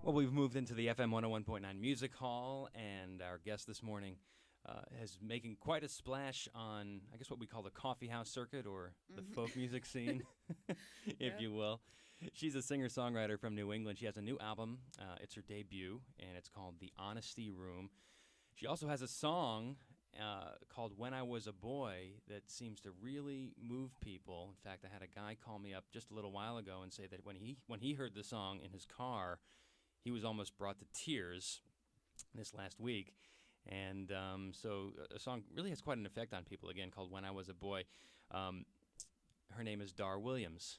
Well, we've moved into the FM 101.9 Music Hall, and our guest this morning is making quite a splash on, I guess, what we call the coffee house circuit or the folk music scene, if you will. She's a singer-songwriter from New England. She has a new album. It's her debut, and it's called The Honesty Room. She also has a song called When I Was a Boy that seems to really move people. In fact, I had a guy call me up just a little while ago and say that when he heard the song in his car, he was almost brought to tears this last week. And so a song really has quite an effect on people, again, called When I Was a Boy. Her name is Dar Williams.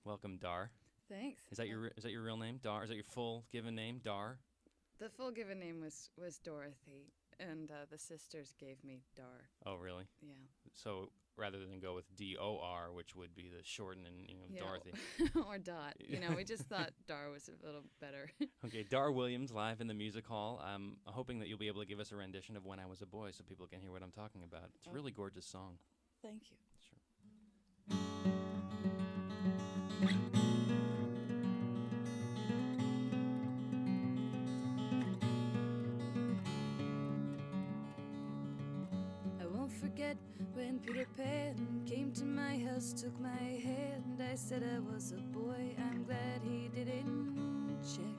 Welcome, Dar. Thanks. Is that your real name, Dar? Is that your full given name, Dar? The full given name was Dorothy, and the sisters gave me Dar. Oh, really? Yeah. So rather than go with D-O-R, which would be the shortened and, Dorothy. Or Dot. We just thought Dar was a little better. Okay, Dar Williams live in the music hall. I'm hoping that you'll be able to give us a rendition of When I Was a Boy so people can hear what I'm talking about. It's a really gorgeous song. Thank you. Sure. Forget when Peter Pan came to my house, took my hand. I said I was a boy, I'm glad he didn't check.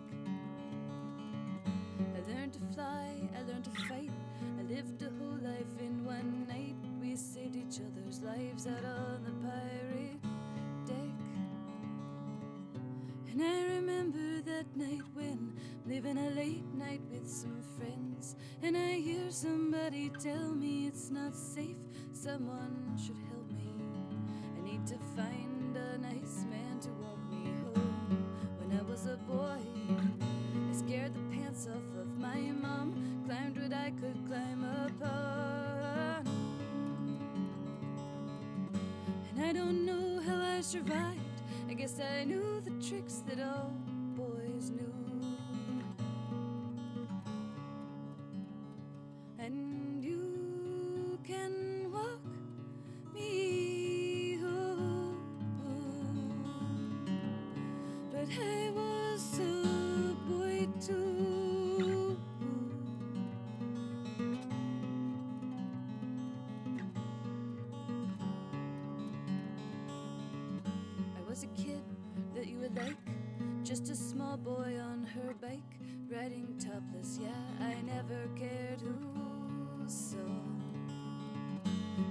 I learned to fly, I learned to fight, I lived a whole life in one night. We saved each other's lives out on the pirate deck. And I remember that night when living a late night with some friends, and I hear somebody tell me it's not safe, someone should help me. I need to find a nice man to walk me home. When I was a boy, I scared the pants off of my mom, climbed what I could climb upon. And I don't know how I survived, I guess I knew the tricks that all boys knew. And you can walk me home, but I was a boy too. I was a kid that you would like, just a small boy on her bike, riding topless, yeah, I never cared who saw.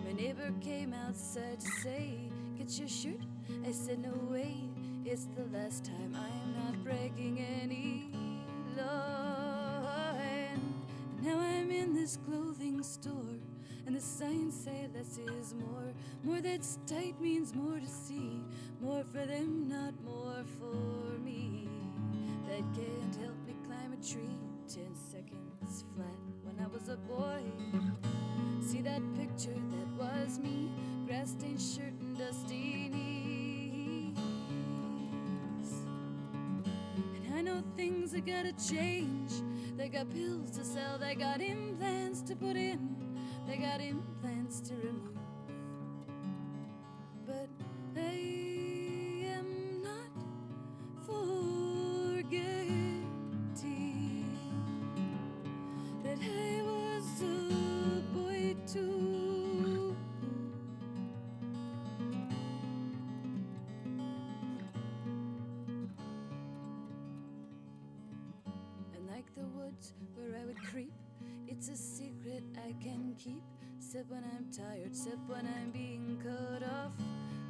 My neighbor came outside to say, get your shirt, I said no way, it's the last time, I am not breaking any law. And now I'm in this clothing store, and the signs say less is more. More that's tight means more to see, more for them, not more for me. That can't help me climb a tree 10 seconds flat. When I was a boy, see that picture, that was me, grass-stained shirt and dusty knees. And I know things that gotta change. They got pills to sell, they got implants to put in, they got implants to remove. But I am not forgetting that I was a boy too. And like the woods where I would creep, it's a secret I can keep. Except when I'm tired, except when I'm being cut off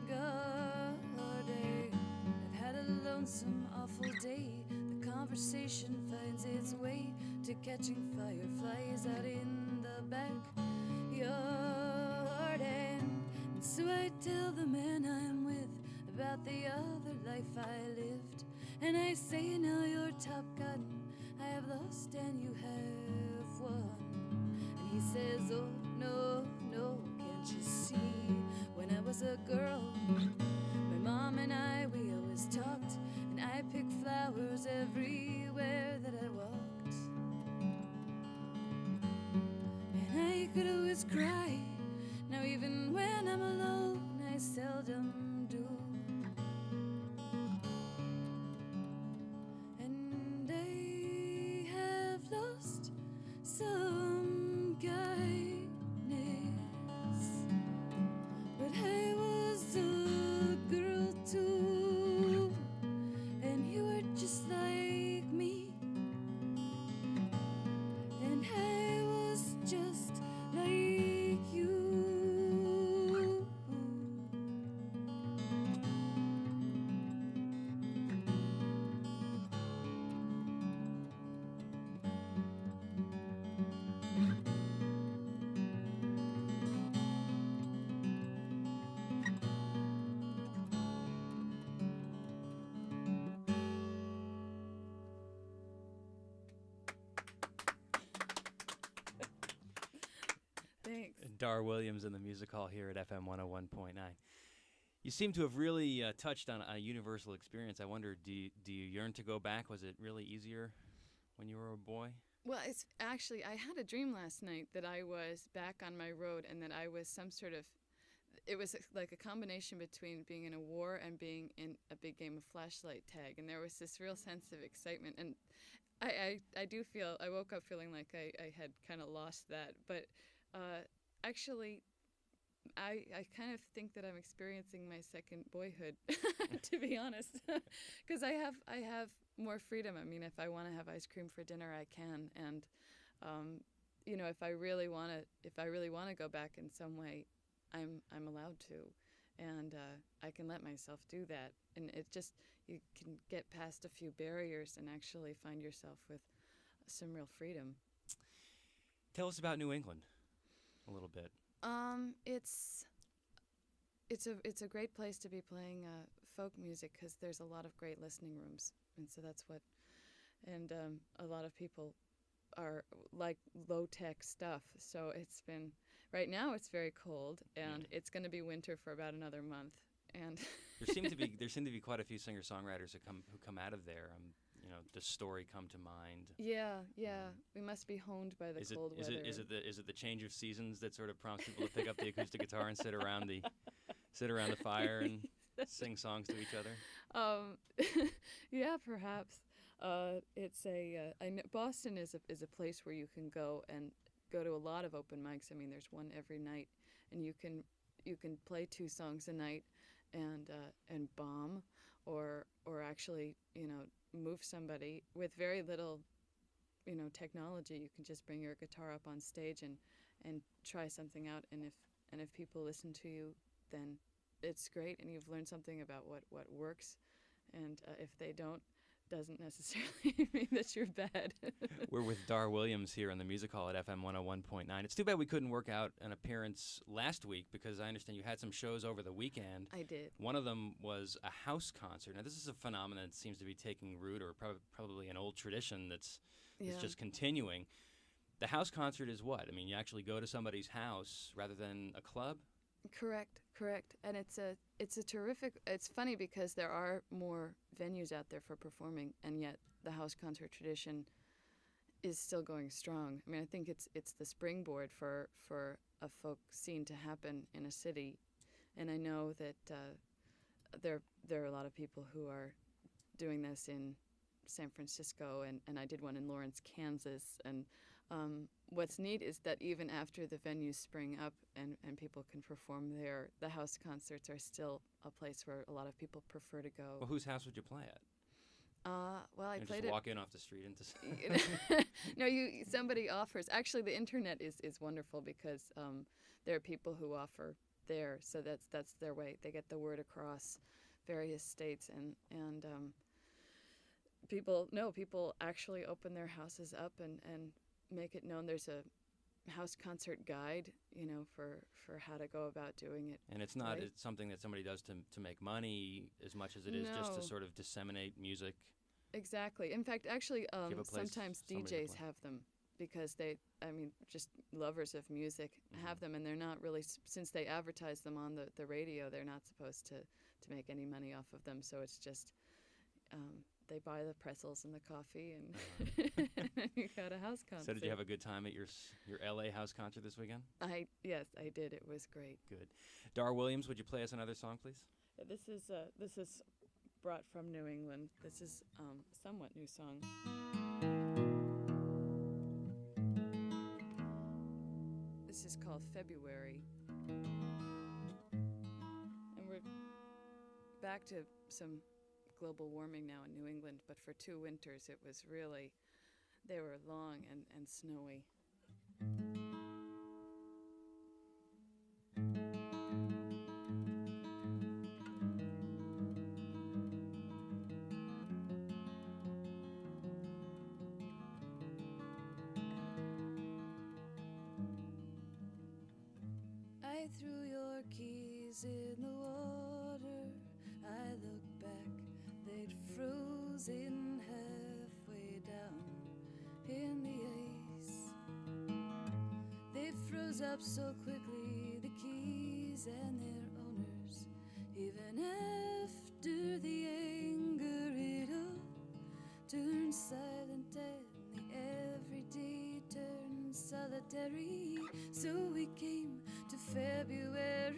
guard. I've had a lonesome, awful day. The conversation finds its way to catching fireflies out in the backyard. And so I tell the man I'm with about the other life I lived. And I say, now you're Top Gun, I have lost and you have won. And he says, oh, no, no, can't you see? When I was a girl, my mom and I, we always talked, and I picked flowers everywhere that I walked. And I could always cry, now even when I'm alone, I seldom do. And I Dar Williams in the Music Hall here at FM 101.9. You seem to have really touched on a universal experience. I wonder, do you yearn to go back? Was it really easier when you were a boy? Well, it's actually, I had a dream last night that I was back on my road and that I was some sort of, it was like a combination between being in a war and being in a big game of flashlight tag. And there was this real sense of excitement. And I do feel, I woke up feeling like I had kind of lost that. But actually, I kind of think that I'm experiencing my second boyhood, to be honest, because I have more freedom. I mean, if I want to have ice cream for dinner, I can, and if I really want to go back in some way, I'm allowed to, and I can let myself do that. And it just, you can get past a few barriers and actually find yourself with some real freedom. Tell us about New England a little bit. It's a great place to be playing folk music because there's a lot of great listening rooms, and so that's what. And a lot of people are like low-tech stuff. So it's been right now it's very cold, and it's going to be winter for about another month. And there seem to be quite a few singer-songwriters who come out of there. Does Story come to mind? Yeah. We must be honed by the cold weather. Is it the change of seasons that sort of prompts people to pick up the acoustic guitar and sit around the fire and sing songs to each other? Yeah, perhaps. I know Boston is a place where you can go to a lot of open mics. I mean, there's one every night, and you can play 2 songs a night and bomb or actually move somebody with very little technology. You can just bring your guitar up on stage and try something out, and if people listen to you, then it's great, and you've learned something about what works, and if they don't, doesn't necessarily mean that you're bad. We're with Dar Williams here in the Music Hall at FM 101.9. It's too bad we couldn't work out an appearance last week because I understand you had some shows over the weekend. I did. One of them was a house concert. Now, this is a phenomenon that seems to be taking root, or probably an old tradition that's just continuing. The house concert is what? I mean, you actually go to somebody's house rather than a club? Correct. And it's a terrific. It's funny because there are more venues out there for performing, and yet the house concert tradition is still going strong. I mean, I think it's the springboard for a folk scene to happen in a city, and I know that there are a lot of people who are doing this in San Francisco, and I did one in Lawrence, Kansas, and what's neat is that even after the venues spring up and people can perform there, the house concerts are still a place where a lot of people prefer to go. Well, whose house would you play at? Well, I played just it. Walk in off the street into. No, somebody offers. Actually, the internet is wonderful because there are people who offer there, so that's their way. They get the word across various states, and people actually open their houses up and make it known. There's a house concert guide, for how to go about doing it. And it's not right? It's something that somebody does to make money as much as it is just to sort of disseminate music. Exactly. In fact, actually, sometimes DJs have them because just lovers of music have them, and they're not really, since they advertise them on the radio, they're not supposed to make any money off of them. So it's just they buy the pretzels and the coffee, and and you got a house concert. So did you have a good time at your LA house concert this weekend? Yes, I did. It was great. Good. Dar Williams, would you play us another song, please? This is brought from New England. This is a somewhat new song. This is called February. And we're back to some global warming now in New England, but for 2 winters it was really, they were long and snowy. I threw your keys in the water. I look back, they'd frozen halfway down in the ice. They froze up so quickly solitary. So we came to February.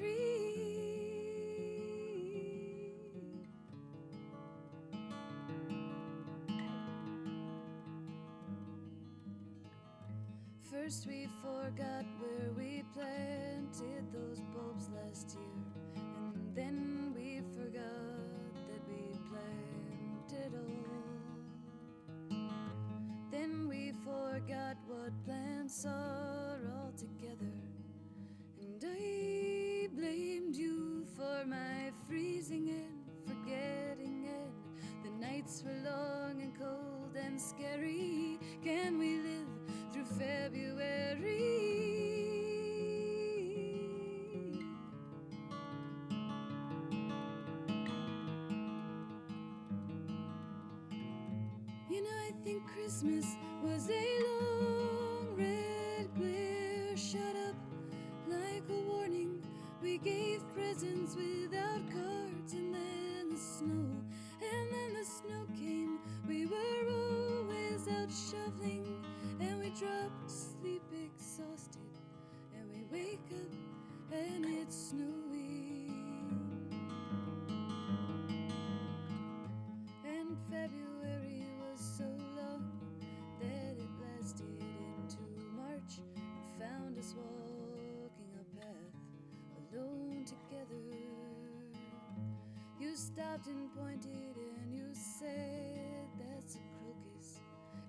First we forgot where we planted those bulbs last year, and then we forgot that we planted all. Then we forgot what plants are altogether, and I blamed you for my freezing and forgetting, and the nights were long and cold and scary. Can we live through February? You know, I think Christmas was a long red glare shut up like a warning. We gave presents without cards, and then the snow came. We were always out shoveling, and we dropped to sleep exhausted, and we wake up and it's snowing. And February was so long that it lasted into March and found us walking a path alone together. You stopped and pointed and you said, "That's a crocus."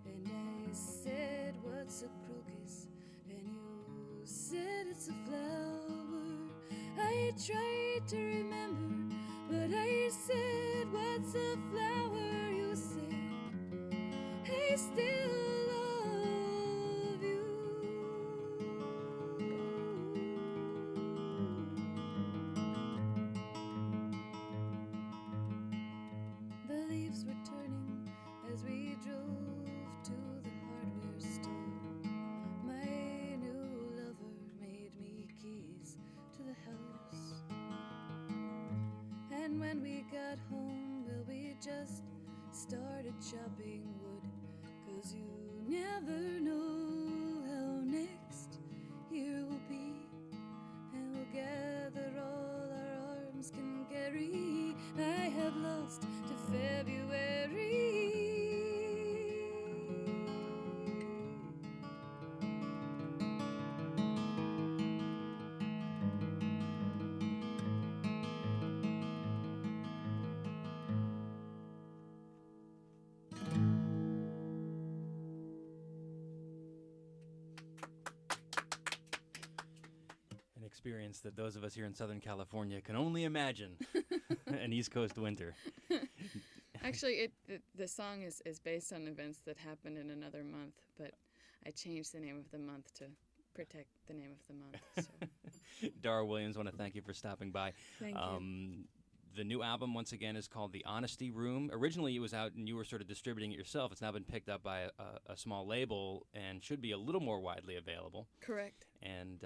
And I said, "What's a crocus?" And you said, "It's a flower." I tried to remember, but I said, "What's a flower?" You said, "I still love you." The leaves were turning as we drove to the hardware store. My new lover made me keys to the house. And when we got home, well, we just started chopping wood, 'cause you never know how next year will be. And we'll gather all our arms can carry. I have lost to February. An experience that those of us here in Southern California can only imagine. An East Coast winter. Actually, the song is based on events that happened in another month, but I changed the name of the month to protect the name of the month. So. Dar Williams, want to thank you for stopping by. Thank you. The new album, once again, is called The Honesty Room. Originally, it was out and you were sort of distributing it yourself. It's now been picked up by a small label and should be a little more widely available. Correct. And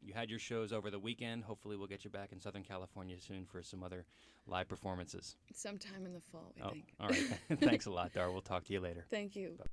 you had your shows over the weekend. Hopefully, we'll get you back in Southern California soon for some other live performances. Sometime in the fall, we think. All right. Thanks a lot, Dar. We'll talk to you later. Thank you. Bye.